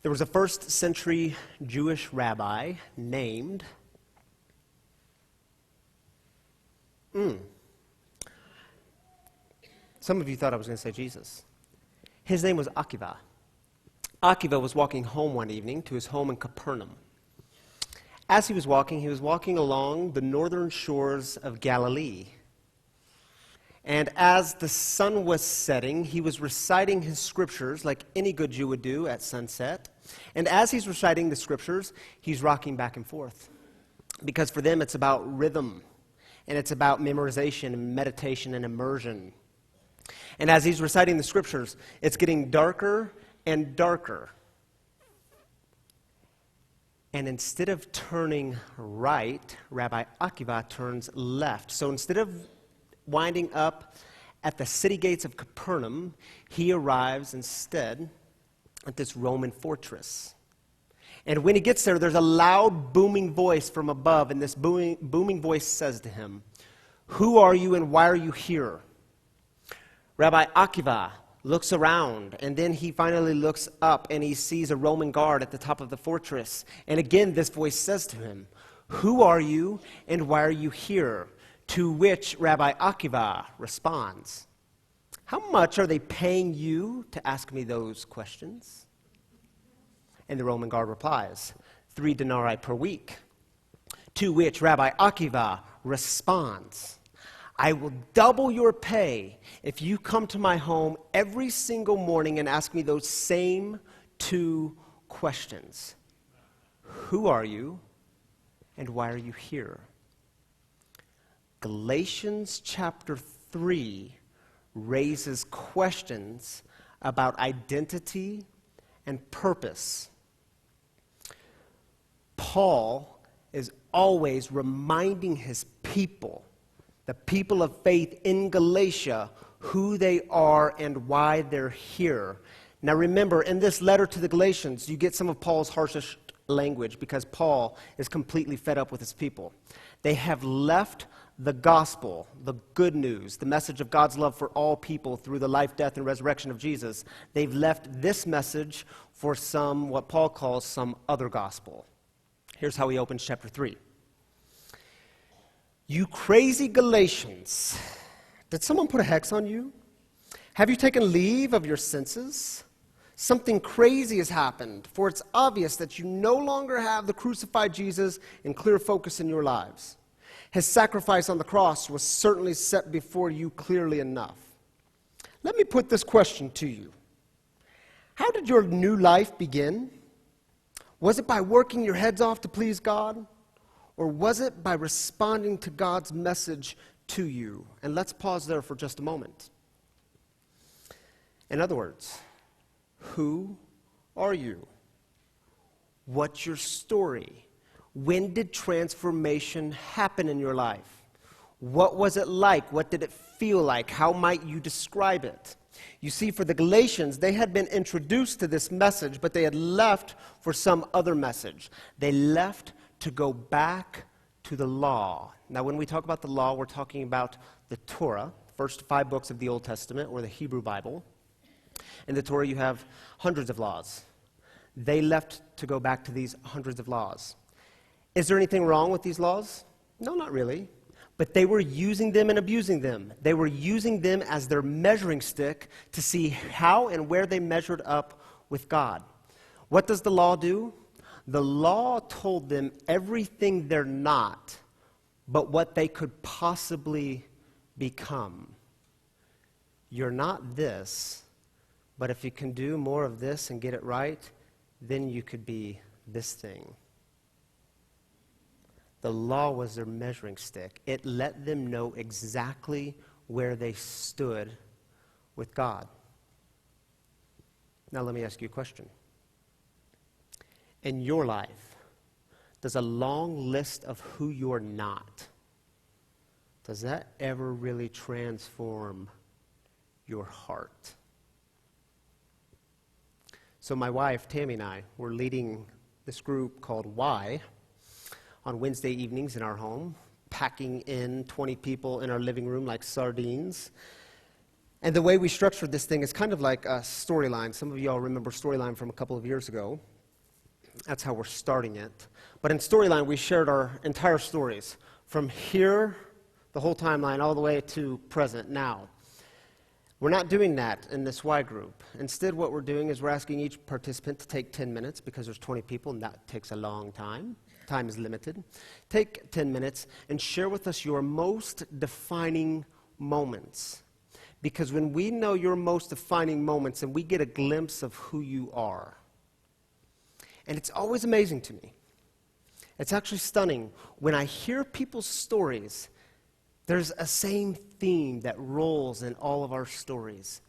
There was a first century Jewish rabbi named Some of you thought I was going to say Jesus. His name was Akiva. Akiva was walking home one evening to his home in Capernaum. As he was walking along the northern shores of Galilee. And as the sun was setting, he was reciting his scriptures like any good Jew would do at sunset. And as he's reciting the scriptures, he's rocking back and forth. Because for them, it's about rhythm. And it's about memorization and meditation and immersion. And as he's reciting the scriptures, it's getting darker and darker. And instead of turning right, Rabbi Akiva turns left. So instead of winding up at the city gates of Capernaum, he arrives instead at this Roman fortress. And when he gets there, there's a loud, booming voice from above, and this booming voice says to him, "Who are you and why are you here?" Rabbi Akiva looks around, and then he finally looks up, and he sees a Roman guard at the top of the fortress. And again, this voice says to him, "Who are you and why are you here?" To which Rabbi Akiva responds, "How much are they paying you to ask me those questions?" And the Roman guard replies, 3 denarii per week. To which Rabbi Akiva responds, "I will double your pay if you come to my home every single morning and ask me those same 2 questions. Who are you and why are you here?" Galatians chapter 3 raises questions about identity and purpose. Paul is always reminding his people, the people of faith in Galatia, who they are and why they're here. Now remember, in this letter to the Galatians, you get some of Paul's harshest language because Paul is completely fed up with his people. They have left the gospel, the good news, the message of God's love for all people through the life, death, and resurrection of Jesus. They've left this message for some, what Paul calls some other gospel. Here's how he opens chapter 3. "You crazy Galatians, did someone put a hex on you? Have you taken leave of your senses? Something crazy has happened, for it's obvious that you no longer have the crucified Jesus in clear focus in your lives. His sacrifice on the cross was certainly set before you clearly enough. Let me put this question to you. How did your new life begin? Was it by working your heads off to please God? Or was it by responding to God's message to you?" And let's pause there for just a moment. In other words, who are you? What's your story? When did transformation happen in your life? What was it like? What did it feel like? How might you describe it? You see, for the Galatians, they had been introduced to this message, but they had left for some other message. They left to go back to the law. Now, when we talk about the law, we're talking about the Torah, first 5 books of the Old Testament, or the Hebrew Bible. In the Torah, you have hundreds of laws. They left to go back to these hundreds of laws. Is there anything wrong with these laws? No, not really. But they were using them and abusing them. They were using them as their measuring stick to see how and where they measured up with God. What does the law do? The law told them everything they're not, but what they could possibly become. You're not this, but if you can do more of this and get it right, then you could be this thing. The law was their measuring stick. It let them know exactly where they stood with God. Now let me ask you a question. In your life, does a long list of who you're not, does that ever really transform your heart? So my wife, Tammy, and I were leading this group called Y on Wednesday evenings in our home, packing in 20 people in our living room like sardines. And the way we structured this thing is kind of like a storyline. Some of y'all remember Storyline from a couple of years ago. That's how we're starting it. But in Storyline, we shared our entire stories from here, the whole timeline, all the way to present, now. We're not doing that in this Y group. Instead, what we're doing is we're asking each participant to take 10 minutes, because there's 20 people, and that takes a long time. Time is limited. Take 10 minutes and share with us your most defining moments. Because when we know your most defining moments, and we get a glimpse of who you are, and it's always amazing to me. It's actually stunning. When I hear people's stories, there's a same theme that rolls in all of our stories.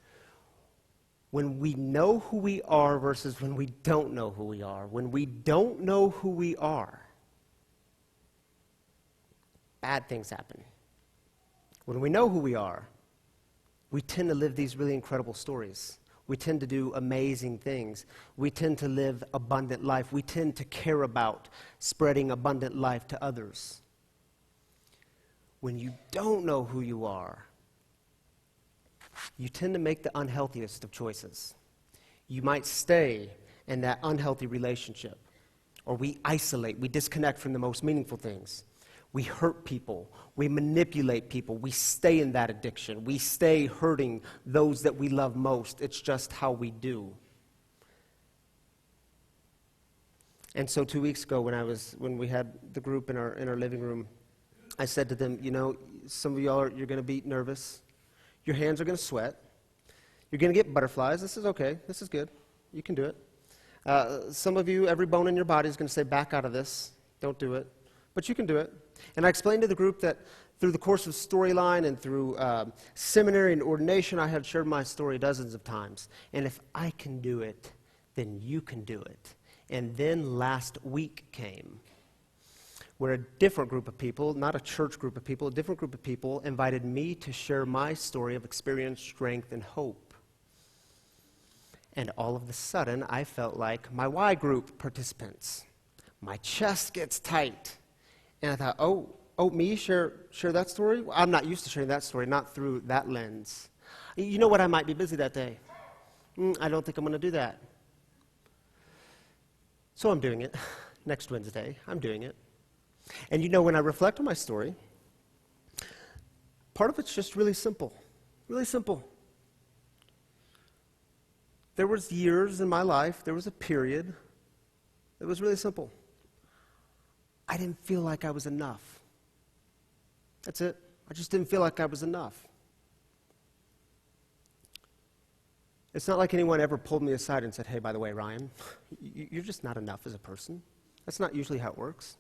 When we know who we are versus when we don't know who we are. When we don't know who we are, bad things happen. When we know who we are, we tend to live these really incredible stories. We tend to do amazing things. We tend to live abundant life. We tend to care about spreading abundant life to others. When you don't know who you are, you tend to make the unhealthiest of choices. You might stay in that unhealthy relationship, or we isolate, we disconnect from the most meaningful things. We hurt people, we manipulate people, we stay in that addiction, we stay hurting those that we love most. It's just how we do. And so 2 weeks ago when we had the group in our living room, I said to them, some of y'all you're going to be nervous. Your hands are going to sweat. You're going to get butterflies. This is okay. This is good. You can do it. Some of you, every bone in your body is going to say, back out of this. Don't do it. But you can do it. And I explained to the group that through the course of Storyline and through seminary and ordination, I had shared my story dozens of times. And if I can do it, then you can do it. And then last week came, where a different group of people, not a church group of people, a different group of people invited me to share my story of experience, strength, and hope. And all of a sudden, I felt like my Y group participants. My chest gets tight. And I thought, oh, me, share that story? Well, I'm not used to sharing that story, not through that lens. You know what, I might be busy that day. I don't think I'm going to do that. So I'm doing it. Next Wednesday, I'm doing it. And when I reflect on my story, part of it's just really simple. Really simple. There was years in my life, there was a period that was really simple. I didn't feel like I was enough. That's it. I just didn't feel like I was enough. It's not like anyone ever pulled me aside and said, hey, by the way, Ryan, you're just not enough as a person. That's not usually how it works.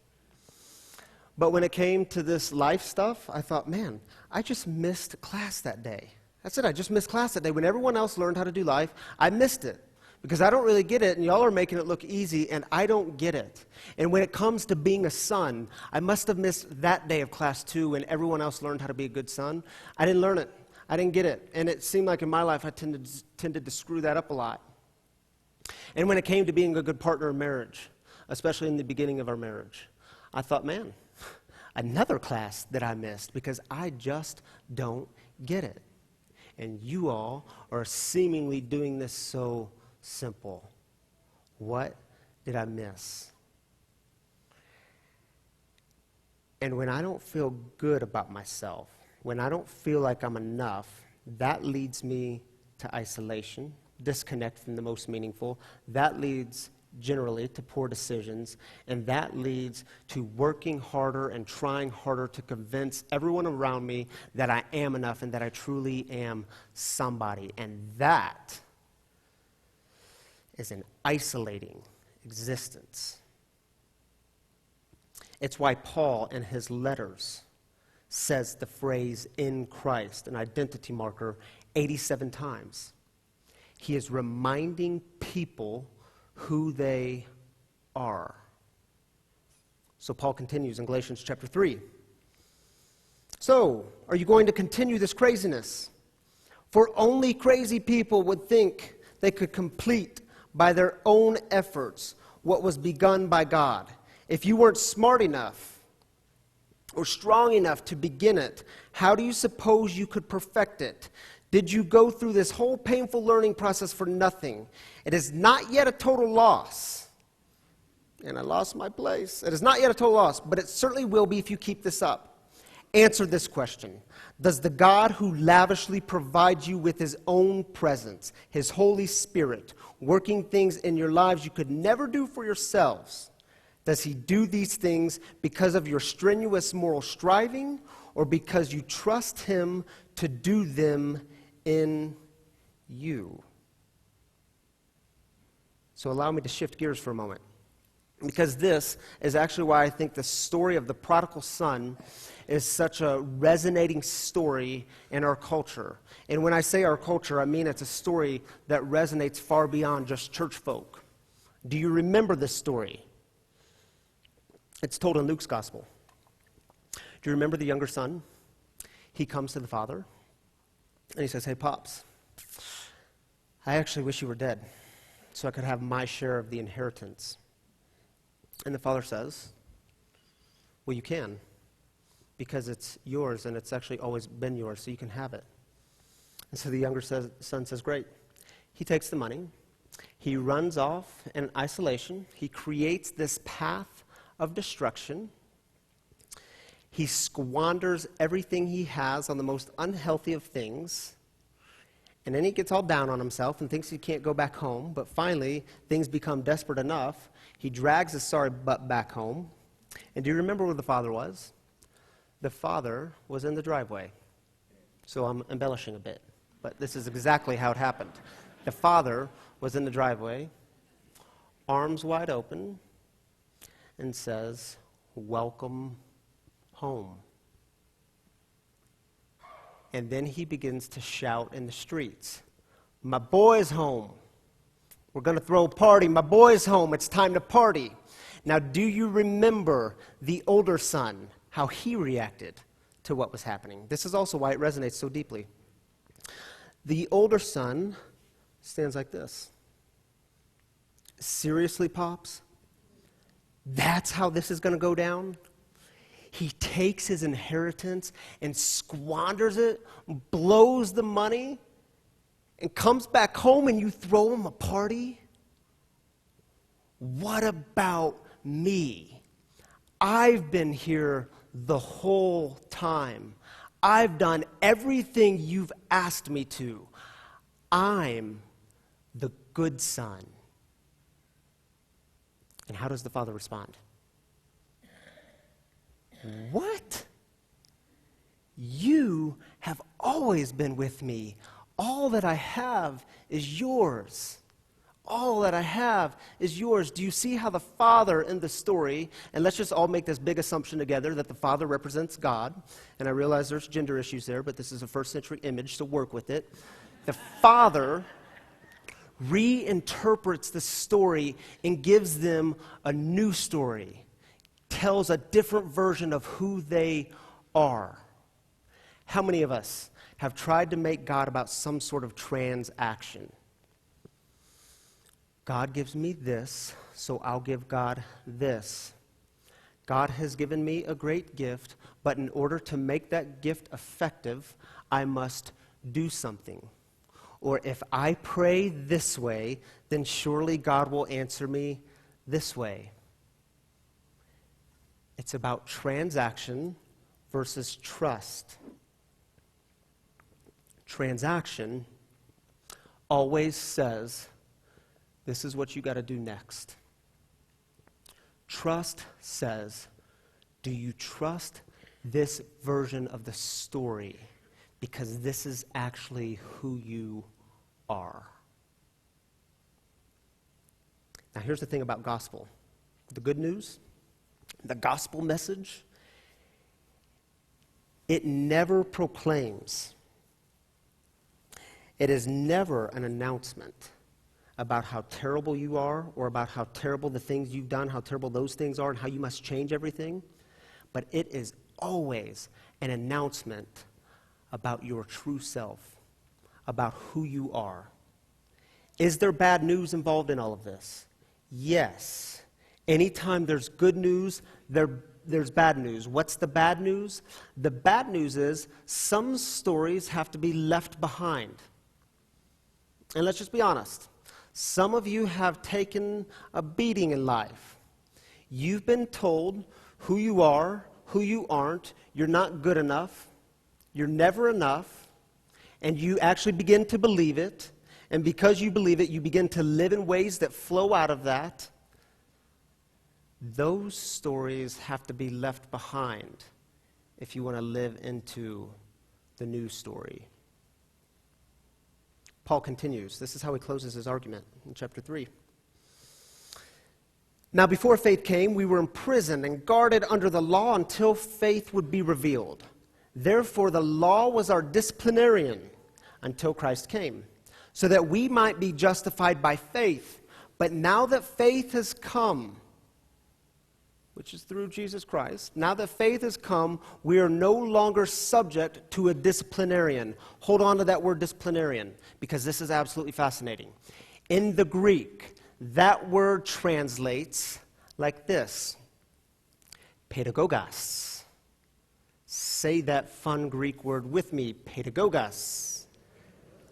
But when it came to this life stuff, I thought, man, I just missed class that day. That's it, I just missed class that day. When everyone else learned how to do life, I missed it. Because I don't really get it, and y'all are making it look easy, and I don't get it. And when it comes to being a son, I must have missed that day of class 2 when everyone else learned how to be a good son. I didn't learn it. I didn't get it. And it seemed like in my life I tended to screw that up a lot. And when it came to being a good partner in marriage, especially in the beginning of our marriage, I thought, man, another class that I missed because I just don't get it. And you all are seemingly doing this so simple. What did I miss? And when I don't feel good about myself, when I don't feel like I'm enough, that leads me to isolation, disconnect from the most meaningful. That leads generally to poor decisions, and that leads to working harder and trying harder to convince everyone around me that I am enough and that I truly am somebody. And that is an isolating existence. It's why Paul in his letters says the phrase in Christ, an identity marker, 87 times. He is reminding people who they are. So Paul continues in Galatians chapter 3. So, are you going to continue this craziness? For only crazy people would think they could complete by their own efforts what was begun by God. If you weren't smart enough or strong enough to begin it, how do you suppose you could perfect it? Did you go through this whole painful learning process for nothing? It is not yet a total loss. And I lost my place. It is not yet a total loss, but it certainly will be if you keep this up. Answer this question. Does the God who lavishly provides you with his own presence, his Holy Spirit, working things in your lives you could never do for yourselves, does he do these things because of your strenuous moral striving or because you trust him to do them in you? So allow me to shift gears for a moment, because this is actually why I think the story of the prodigal son is such a resonating story in our culture. And when I say our culture, I mean it's a story that resonates far beyond just church folk. Do you remember this story? It's told in Luke's gospel. Do you remember the younger son? He comes to the father and he says, "Hey, Pops, I actually wish you were dead so I could have my share of the inheritance." And the father says, "Well, you can, because it's yours and it's actually always been yours, so you can have it." And so the younger son says, "Great." He takes the money. He runs off in isolation. He creates this path of destruction. He squanders everything he has on the most unhealthy of things. And then he gets all down on himself and thinks he can't go back home. But finally, things become desperate enough. He drags his sorry butt back home. And do you remember where the father was? The father was in the driveway. So I'm embellishing a bit, but this is exactly how it happened. The father was in the driveway, arms wide open, and says, "Welcome home." And then he begins to shout in the streets, "My boy's home. We're going to throw a party. My boy's home. It's time to party." Now, do you remember the older son, how he reacted to what was happening? This is also why it resonates so deeply. The older son stands like this. "Seriously, Pops? That's how this is going to go down?" He takes his inheritance and squanders it, blows the money, and comes back home and you throw him a party? What about me? I've been here the whole time. I've done everything you've asked me to. I'm the good son. And how does the father respond? "What? You have always been with me. All that I have is yours. All that I have is yours." Do you see how the father in the story, and let's just all make this big assumption together that the father represents God, and I realize there's gender issues there, but this is a first century image, so work with it. The father reinterprets the story and gives them a new story, tells a different version of who they are. How many of us have tried to make God about some sort of transaction? God gives me this, so I'll give God this. God has given me a great gift, but in order to make that gift effective, I must do something. Or if I pray this way, then surely God will answer me this way. It's about transaction versus trust. Transaction always says, "This is what you got to do next." Trust says, "Do you trust this version of the story? Because this is actually who you are." Now, here's the thing about gospel. The good news, the gospel message, it never proclaims. It is never an announcement about how terrible you are or about how terrible the things you've done, how terrible those things are, and how you must change everything. But it is always an announcement about your true self, about who you are. Is there bad news involved in all of this? Yes. Anytime there's good news, there there's bad news. What's the bad news? The bad news is some stories have to be left behind. And let's just be honest. Some of you have taken a beating in life. You've been told who you are, who you aren't, you're not good enough, you're never enough, and you actually begin to believe it. And because you believe it, you begin to live in ways that flow out of that. Those stories have to be left behind if you want to live into the new story. Paul continues. This is how he closes his argument in chapter 3. Now, before faith came, we were imprisoned and guarded under the law until faith would be revealed. Therefore, the law was our disciplinarian until Christ came, so that we might be justified by faith. But now that faith has come, which is through Jesus Christ, now that faith has come, we are no longer subject to a disciplinarian. Hold on to that word disciplinarian, because this is absolutely fascinating. In the Greek, that word translates like this: pedagogos. Say that fun Greek word with me, pedagogos.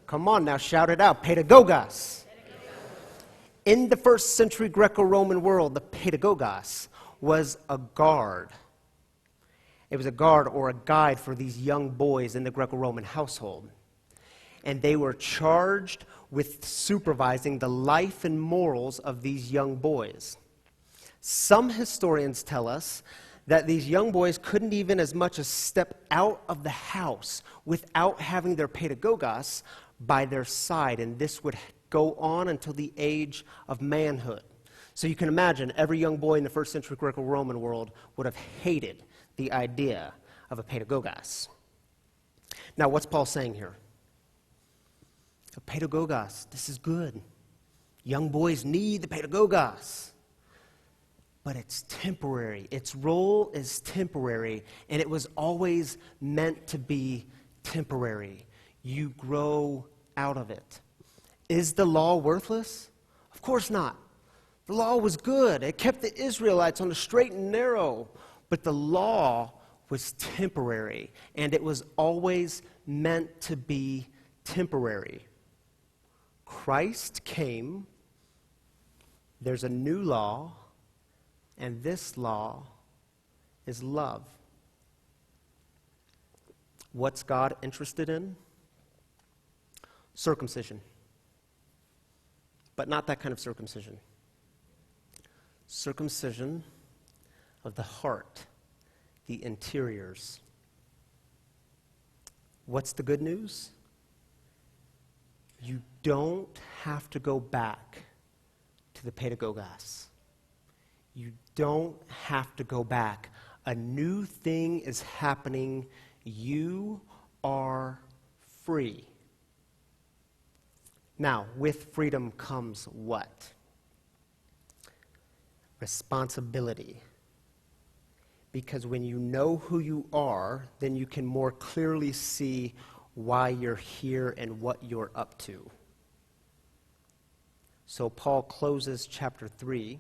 Come on now, shout it out, pedagogos. In the first century Greco-Roman world, the pedagogos was a guard. It was a guard or a guide for these young boys in the Greco-Roman household. And they were charged with supervising the life and morals of these young boys. Some historians tell us that these young boys couldn't even as much as step out of the house without having their pedagogos by their side, and this would go on until the age of manhood. So you can imagine every young boy in the first century Greco-Roman world would have hated the idea of a pedagogos. Now, what's Paul saying here? A pedagogos, this is good. Young boys need the pedagogos. But it's temporary. Its role is temporary, and it was always meant to be temporary. You grow out of it. Is the law worthless? Of course not. The law was good. It kept the Israelites on the straight and narrow. But the law was temporary, and it was always meant to be temporary. Christ came. There's a new law, and this law is love. What's God interested in? Circumcision. But not that kind of circumcision. Circumcision of the heart, the interiors. What's the good news? You don't have to go back to the pedagogos. You don't have to go back. A new thing is happening. You are free. Now, with freedom comes what? Responsibility. Because when you know who you are, then you can more clearly see why you're here and what you're up to. So Paul closes chapter 3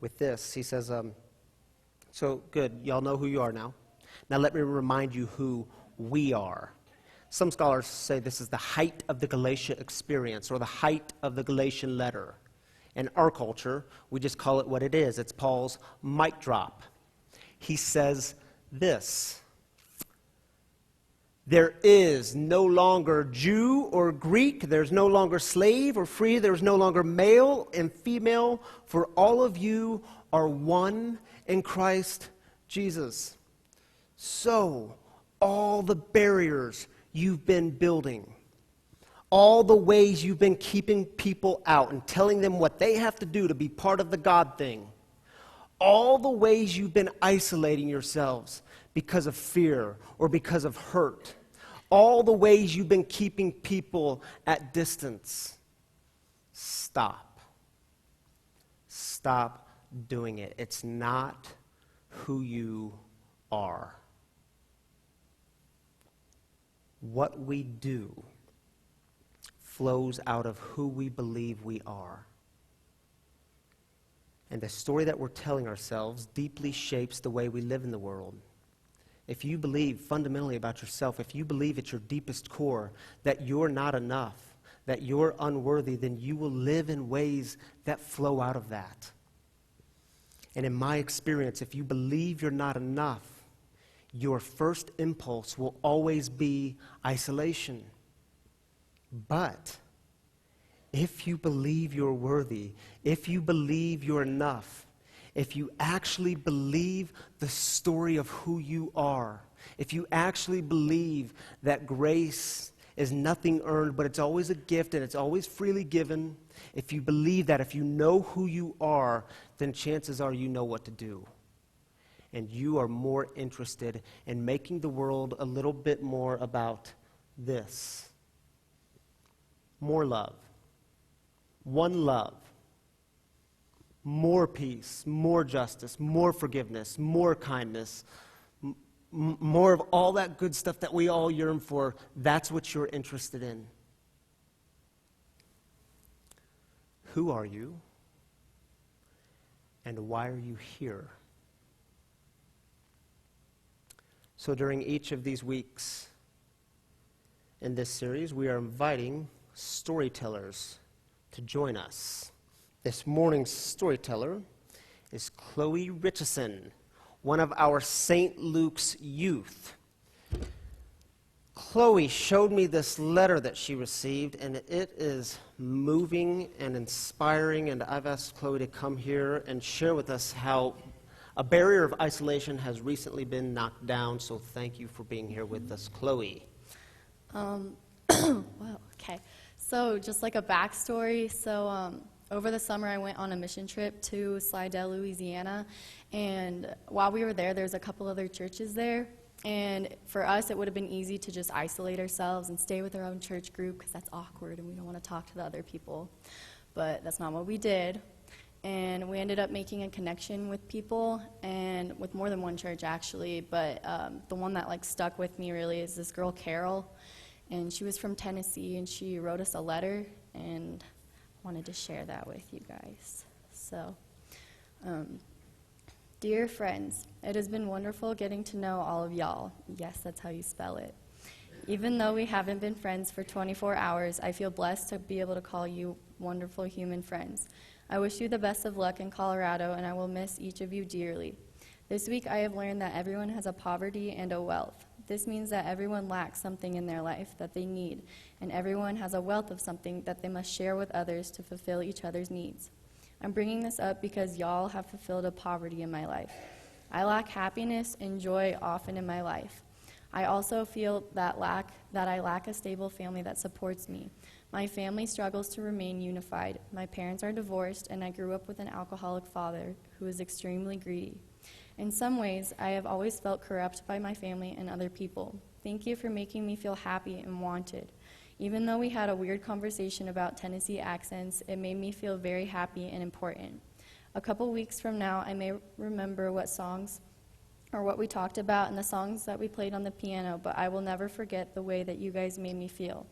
with this. He says, so good, y'all know who you are now. Now let me remind you who we are. Some scholars say this is the height of the Galatia experience, or the height of the Galatian letter. In our culture, we just call it what it is. It's Paul's mic drop. He says this: there is no longer Jew or Greek, there's no longer slave or free, there's no longer male and female, for all of you are one in Christ Jesus. So, all the barriers you've been building, all the ways you've been keeping people out and telling them what they have to do to be part of the God thing, all the ways you've been isolating yourselves because of fear or because of hurt, all the ways you've been keeping people at distance, stop. Stop doing it. It's not who you are. What we do flows out of who we believe we are. And the story that we're telling ourselves deeply shapes the way we live in the world. If you believe fundamentally about yourself, if you believe at your deepest core that you're not enough, that you're unworthy, then you will live in ways that flow out of that. And in my experience, if you believe you're not enough, your first impulse will always be isolation. But if you believe you're worthy, if you believe you're enough, if you actually believe the story of who you are, if you actually believe that grace is nothing earned, but it's always a gift and it's always freely given, if you believe that, if you know who you are, then chances are you know what to do. And you are more interested in making the world a little bit more about this. More love. One love. More peace, more justice, more forgiveness, more kindness, more of all that good stuff that we all yearn for. That's what you're interested in. Who are you? And why are you here? So during each of these weeks in this series, we are inviting storytellers to join us. This morning's storyteller is Chloe Richardson, one of our St. Luke's youth. Chloe showed me this letter that she received, and it is moving and inspiring, and I've asked Chloe to come here and share with us how a barrier of isolation has recently been knocked down, so thank you for being here with us, Chloe. Well, okay. So just like a backstory, over the summer, I went on a mission trip to Slidell, Louisiana, and while we were there, there's a couple other churches there, and for us, it would have been easy to just isolate ourselves and stay with our own church group, because that's awkward, and we don't want to talk to the other people, but that's not what we did, and we ended up making a connection with people, and with more than one church, actually, but the one that, stuck with me, really, is this girl, Carol, and she was from Tennessee, and she wrote us a letter, and wanted to share that with you guys. So, dear friends, it has been wonderful getting to know all of y'all. Yes, that's how you spell it. Even though we haven't been friends for 24 hours, I feel blessed to be able to call you wonderful human friends. I wish you the best of luck in Colorado, and I will miss each of you dearly. This week I have learned that everyone has a poverty and a wealth. This means that everyone lacks something in their life that they need, and everyone has a wealth of something that they must share with others to fulfill each other's needs. I'm bringing this up because y'all have fulfilled a poverty in my life. I lack happiness and joy often in my life. I also feel that I lack a stable family that supports me. My family struggles to remain unified. My parents are divorced, and I grew up with an alcoholic father who is extremely greedy. In some ways, I have always felt corrupt by my family and other people. Thank you for making me feel happy and wanted. Even though we had a weird conversation about Tennessee accents, it made me feel very happy and important. A couple weeks from now, I may remember what songs or what we talked about and the songs that we played on the piano, but I will never forget the way that you guys made me feel.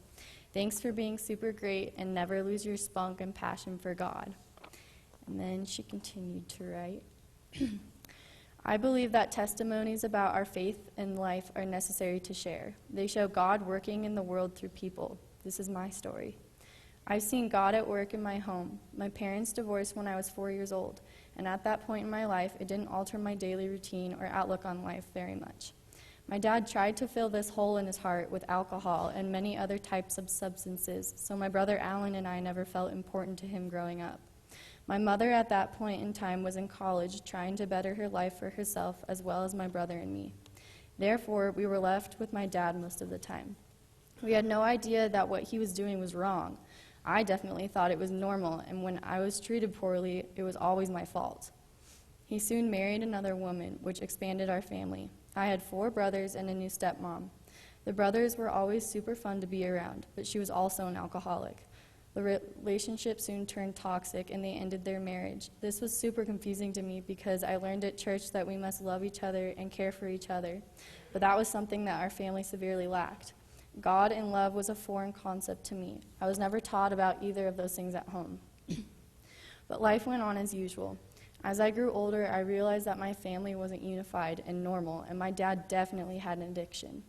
Thanks for being super great, and never lose your spunk and passion for God. And then she continued to write. I believe that testimonies about our faith and life are necessary to share. They show God working in the world through people. This is my story. I've seen God at work in my home. My parents divorced when I was 4 years old, and at that point in my life, it didn't alter my daily routine or outlook on life very much. My dad tried to fill this hole in his heart with alcohol and many other types of substances, so my brother Alan and I never felt important to him growing up. My mother at that point in time was in college trying to better her life for herself as well as my brother and me. Therefore, we were left with my dad most of the time. We had no idea that what he was doing was wrong. I definitely thought it was normal, and when I was treated poorly, it was always my fault. He soon married another woman, which expanded our family. I had 4 brothers and a new stepmom. The brothers were always super fun to be around, but she was also an alcoholic. The relationship soon turned toxic, and they ended their marriage. This was super confusing to me because I learned at church that we must love each other and care for each other, but that was something that our family severely lacked. God and love was a foreign concept to me. I was never taught about either of those things at home. But life went on as usual. As I grew older, I realized that my family wasn't unified and normal, and my dad definitely had an addiction.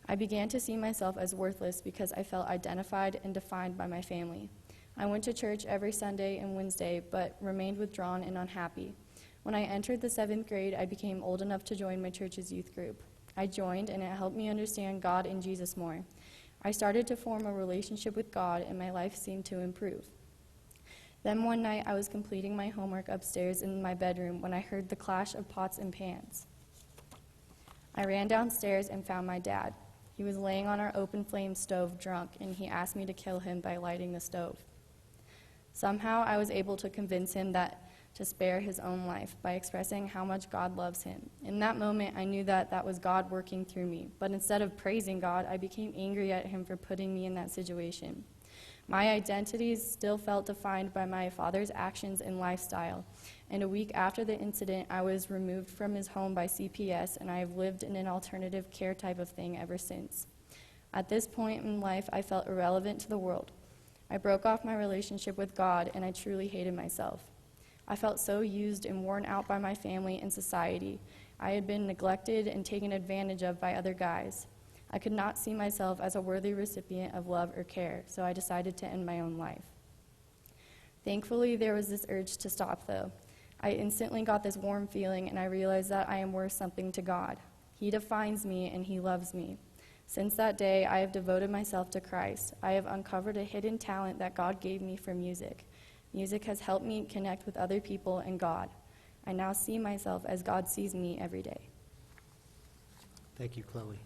I began to see myself as worthless because I felt identified and defined by my family. I went to church every Sunday and Wednesday, but remained withdrawn and unhappy. When I entered the 7th grade, I became old enough to join my church's youth group. I joined, and it helped me understand God and Jesus more. I started to form a relationship with God, and my life seemed to improve. Then one night, I was completing my homework upstairs in my bedroom when I heard the clash of pots and pans. I ran downstairs and found my dad. He was laying on our open flame stove drunk, and he asked me to kill him by lighting the stove. Somehow, I was able to convince him to spare his own life by expressing how much God loves him. In that moment, I knew that was God working through me. But instead of praising God, I became angry at him for putting me in that situation. My identity still felt defined by my father's actions and lifestyle. And a week after the incident, I was removed from his home by CPS, and I have lived in an alternative care type of thing ever since. At this point in life, I felt irrelevant to the world. I broke off my relationship with God, and I truly hated myself. I felt so used and worn out by my family and society. I had been neglected and taken advantage of by other guys. I could not see myself as a worthy recipient of love or care, so I decided to end my own life. Thankfully, there was this urge to stop, though. I instantly got this warm feeling, and I realized that I am worth something to God. He defines me, and He loves me. Since that day, I have devoted myself to Christ. I have uncovered a hidden talent that God gave me for music. Music has helped me connect with other people and God. I now see myself as God sees me every day. Thank you, Chloe.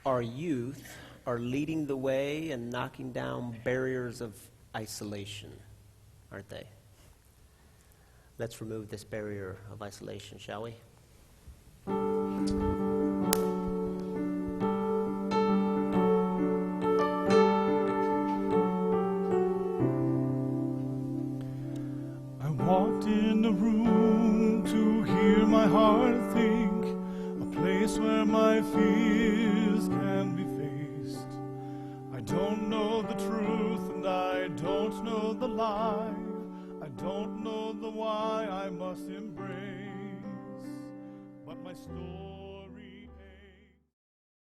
Our youth are leading the way and knocking down barriers of isolation, aren't they? Let's remove this barrier of isolation, shall we? I walked in the room to hear my heart think, a place where my fears can be faced. I don't know the truth and I don't know the lie. I don't know the why I must embrace, but my story